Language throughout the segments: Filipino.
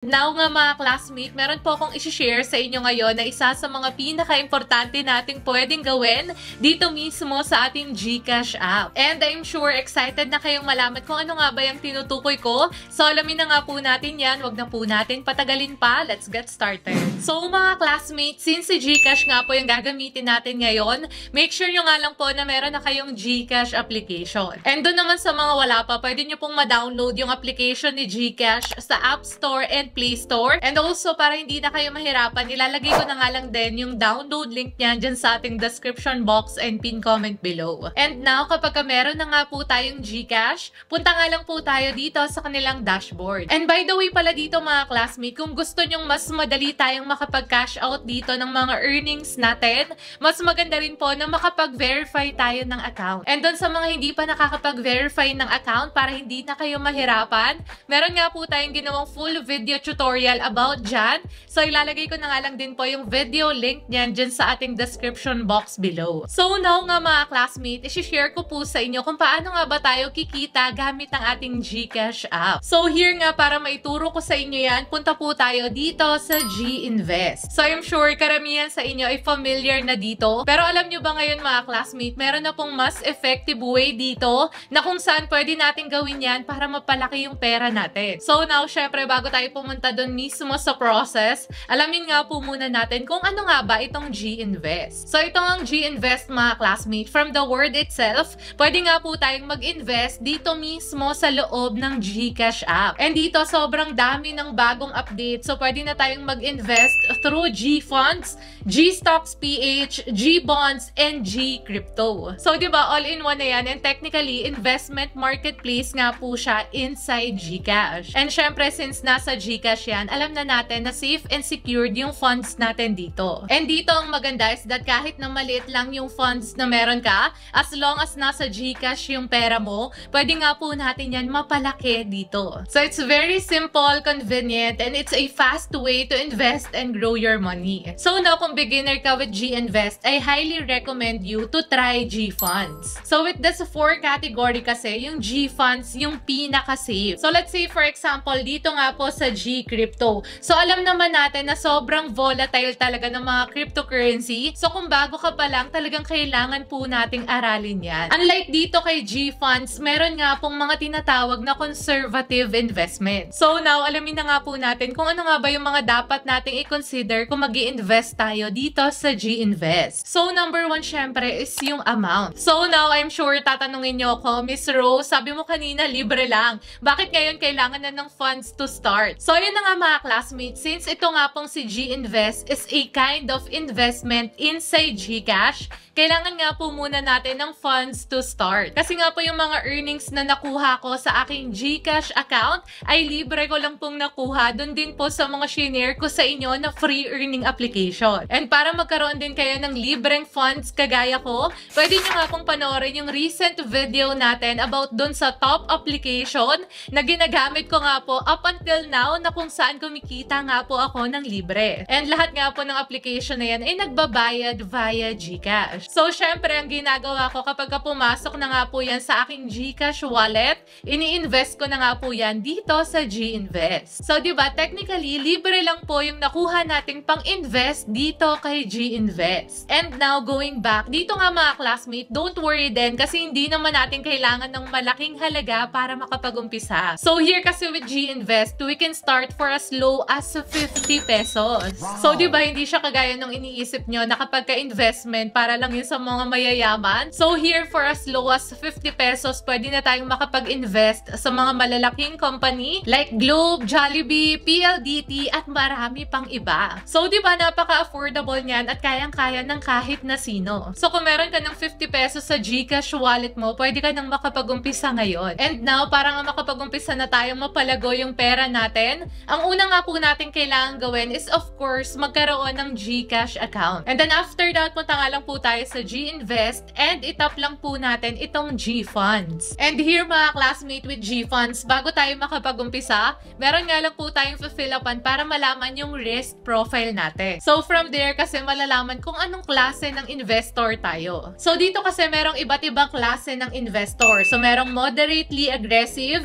Now nga mga classmate, meron po akong isi-share sa inyo ngayon na isa sa mga pinaka-importante nating pwedeng gawin dito mismo sa ating GCash app. And I'm sure excited na kayong malaman kung ano nga ba yung tinutukoy ko. So alamin na nga po natin yan, wag na po natin patagalin pa. Let's get started. So mga classmates, since si GCash nga po yung gagamitin natin ngayon, make sure nyo nga lang po na meron na kayong GCash application. And doon naman sa mga wala pa, pwede nyo pong ma-download yung application ni GCash sa App Store and Play Store. And also, para hindi na kayo mahirapan, ilalagay ko na nga lang din yung download link niyan dyan sa ating description box and pin comment below. And now, kapag meron na nga po tayong GCash, punta nga lang po tayo dito sa kanilang dashboard. And by the way pala dito mga classmate, kung gusto nyong mas madali tayong makapag-cash out dito ng mga earnings natin, mas maganda rin po na makapag-verify tayo ng account. And doon sa mga hindi pa nakakapag-verify ng account, para hindi na kayo mahirapan, meron nga po tayong ginawang full video tutorial about dyan. So, ilalagay ko na nga lang din po yung video link niyan dyan sa ating description box below. So, now nga mga classmate, isi-share ko po sa inyo kung paano nga ba tayo kikita gamit ang ating GCash app. So, here nga para maituro ko sa inyo yan, punta po tayo dito sa GInvest. So, I'm sure karamihan sa inyo ay familiar na dito. Pero alam nyo ba ngayon mga classmate, meron na pong mas effective way dito na kung saan pwede natin gawin yan para mapalaki yung pera natin. So, now, syempre, bago tayo pumunta doon mismo sa process, alamin nga po muna natin kung ano nga ba itong GInvest. So, itong ang GInvest mga classmate, from the word itself, pwede nga po tayong mag-invest dito mismo sa loob ng GCash app. And dito, sobrang dami ng bagong update. So, pwede na tayong mag-invest through GFunds, GStocks PH, GBonds, and GCrypto. So, di ba, all-in-one na yan. And technically, investment marketplace nga po siya inside GCash. And syempre, since nasa GCash yan, alam na natin na safe and secured yung funds natin dito. And dito ang maganda is that kahit na maliit lang yung funds na meron ka, as long as nasa GCash yung pera mo, pwede nga po natin yan mapalaki dito. So it's very simple, convenient, and it's a fast way to invest and grow your money. So now kung beginner ka with GInvest, I highly recommend you to try GFunds. So with this 4 category kasi, yung GFunds yung pinaka-safe. So let's say for example, dito nga po sa GCrypto. So, alam naman natin na sobrang volatile talaga ng mga cryptocurrency. So, kung bago ka pa lang, talagang kailangan po nating aralin yan. Unlike dito kay GFunds, meron nga pong mga tinatawag na conservative investment. So, now, alamin na nga po natin kung ano nga ba yung mga dapat nating i-consider kung mag-i-invest tayo dito sa GInvest. So, number 1, syempre, is yung amount. So, now, I'm sure tatanungin nyo ako, Miss Rose, sabi mo kanina, libre lang. Bakit ngayon kailangan na ng funds to start? So, yun na nga mga classmates, since ito nga pong si GInvest is a kind of investment inside GCash, kailangan nga po muna natin ng funds to start. Kasi nga po yung mga earnings na nakuha ko sa aking GCash account ay libre ko lang pong nakuha. Doon din po sa mga shinare ko sa inyo na free earning application. And para magkaroon din kayo ng libreng funds kagaya ko, pwede nyo nga pong panoorin yung recent video natin about doon sa top application na ginagamit ko nga po up until now na kung saan kumikita nga po ako ng libre. And lahat nga po ng application na yan ay nagbabayad via GCash. So, syempre, ang ginagawa ko kapag pumasok na nga po yan sa aking GCash wallet, ini-invest ko na nga po yan dito sa GInvest. So, di ba, technically, libre lang po yung nakuha nating pang-invest dito kay GInvest. And now, going back, dito nga mga classmate, don't worry din kasi hindi naman natin kailangan ng malaking halaga para makapag-umpisa. So, here kasi with GInvest, we can start for as low as 50 pesos. So, di ba, hindi siya kagaya ng iniisip nyo na kapag ka-investment para lang yun sa mga mayayaman. So, here for as low as 50 pesos, pwede na tayong makapag-invest sa mga malalaking company like Globe, Jollibee, PLDT, at marami pang iba. So, di ba, napaka-affordable niyan at kayang-kaya ng kahit na sino. So, kung meron ka ng 50 pesos sa GCash wallet mo, pwede ka nang makapag-umpisa ngayon. And now, para nga makapag-umpisa na tayong mapalago yung pera natin, ang una nga po natin kailangan gawin is of course, magkaroon ng GCash account. And then after that, punta nga lang po tayo tayo sa G-Invest and itap lang po natin itong G-Funds. And here mga classmate with G-Funds, bago tayo makapag-umpisa, meron nga lang po tayong fill upan para malaman yung risk profile natin. So from there kasi malalaman kung anong klase ng investor tayo. So dito kasi merong iba't ibang klase ng investor. So merong moderately aggressive,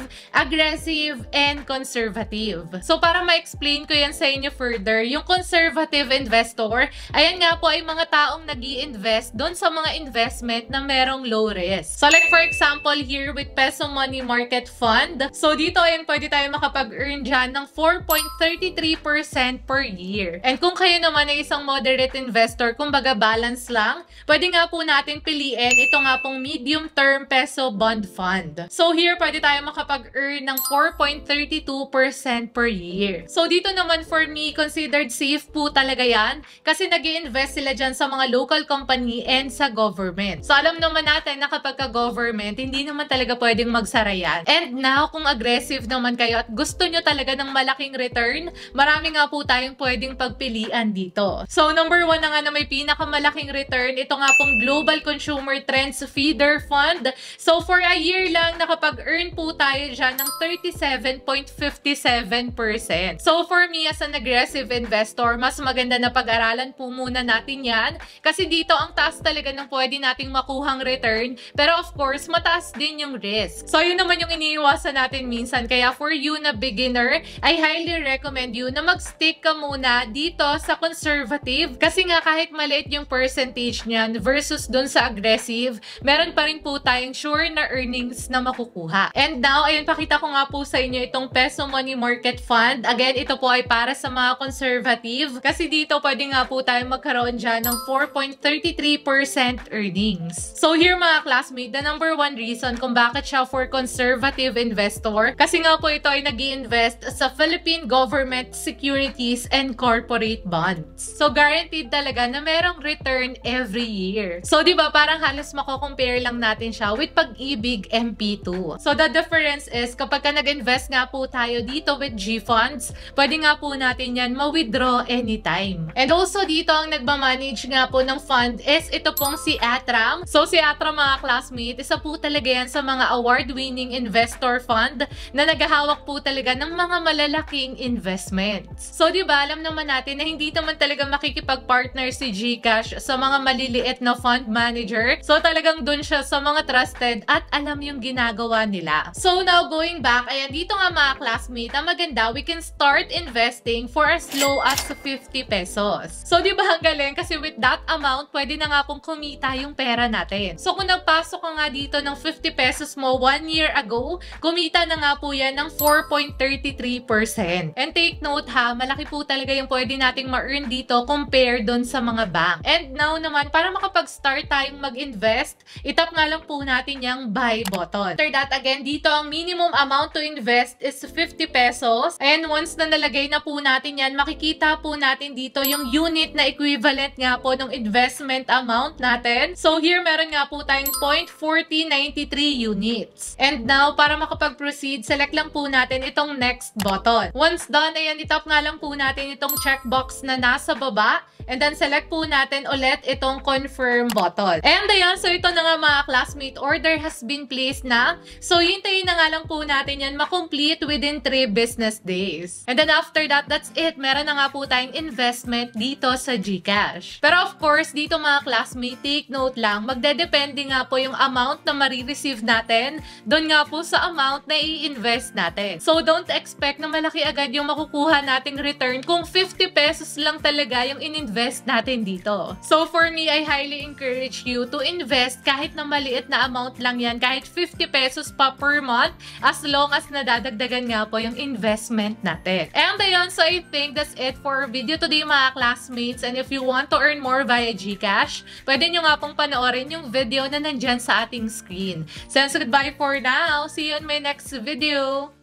and conservative. So para ma-explain ko yan sa inyo further, yung conservative investor, ayan nga po ay mga taong nag-i-invest doon sa mga investment na merong low risk. So like for example here with Peso Money Market Fund, so dito ayan pwede tayo makapag-earn dyan ng 4.33% per year. And kung kayo naman ay isang moderate investor, kumbaga balance lang, pwede nga po natin piliin ito nga pong medium term peso bond fund. So here pwede tayo makapag-earn ng 4.32% per year. So dito naman for me, considered safe po talaga yan kasi nag-i-invest sila dyan sa mga local company and sa government. So alam naman natin na kapag ka-government, hindi naman talaga pwedeng magsara yan. And now, kung aggressive naman kayo at gusto nyo talaga ng malaking return, marami nga po tayong pwedeng pagpilian dito. So number 1 na nga na may pinakamalaking return, ito nga pong Global Consumer Trends Feeder Fund. So for a year lang, nakapag-earn po tayo dyan ng 37.57%. So for me as an aggressive investor, mas maganda na pag-aralan po muna natin yan kasi dito ang taas talaga ng pwede nating makuhang return, pero of course mataas din yung risk. So yun naman yung iniiwasan natin minsan, kaya for you na beginner, I highly recommend you na mag-stick ka muna dito sa conservative kasi nga kahit maliit yung percentage niyan versus dun sa aggressive, meron pa rin po tayong sure na earnings na makukuha. And now, ayun, pakita ko nga po sa inyo itong Peso Money Market Fund. Again, ito po ay para sa mga conservative kasi dito pwede nga po tayong magkaroon dyan ng 4.33% earnings. So here mga classmate, the number 1 reason kung bakit siya for conservative investor, kasi nga po ito ay nag-i-invest sa Philippine government securities and corporate bonds. So guaranteed talaga na merong return every year. So di ba parang halos mako-compare lang natin siya with Pag-ibig MP2. So the difference is kapag ka nag-invest nga po tayo dito with G-Funds, pwede nga po natin yan ma-withdraw anytime. And also dito ang nagmamanage nga po ng fund is ito pong si Atram. So si Atram mga classmate, isa po talaga yan sa mga award-winning investor fund na naghahawak po talaga ng mga malalaking investments. So di ba alam naman natin na hindi naman talaga makikipag-partner si GCash sa mga maliliit na fund manager. So talagang dun siya sa mga trusted at alam yung ginagawa nila. So now going back, ayan dito nga mga classmate, ang maganda, we can start investing for as low as 50 pesos. So di ba ang galing? Kasi with that amount, pwede na nga pong kumita yung pera natin. So kung nagpasok ka nga dito ng 50 pesos mo 1 year ago, kumita na nga po yan ng 4.33%. And take note ha, malaki po talaga yung pwede nating ma-earn dito compared dun sa mga bank. And now naman, para makapag-start tayong mag-invest, itap nga lang po natin yung buy button. After that, again, dito ang minimum amount to invest is 50 pesos. And once na nalagay na po natin yan, makikita po natin dito yung unit na equivalent nga po ng investment amount natin. So here, meron nga po tayong 0.4093 units. And now, para makapag-proceed, select lang po natin itong next button. Once done, ayan, itap nga lang po natin itong checkbox na nasa baba. And then, select po natin ulit itong confirm button. And ayan, so ito na nga mga classmate, order has been placed na. So, hintayin na nga lang po natin yan makomplete within 3 business days. And then after that, that's it. Meron na nga po tayong investment dito sa GCash. Pero of course, dito mga classmate, take note lang, magdedepende nga po yung amount na marireceive natin doon nga po sa amount na i-invest natin. So, don't expect na malaki agad yung makukuha nating return kung 50 pesos lang talaga yung in-invest natin dito. So, for me, I highly encourage you to invest kahit na maliit na amount lang yan, kahit 50 pesos pa per month, as long as nadadagdagan nga po yung investment natin. And ayun, so I think that's it for video today mga classmates. And if you want to earn more via GCash, pwede nyo nga pong panoorin yung video na nandyan sa ating screen. So goodbye for now. See you in my next video.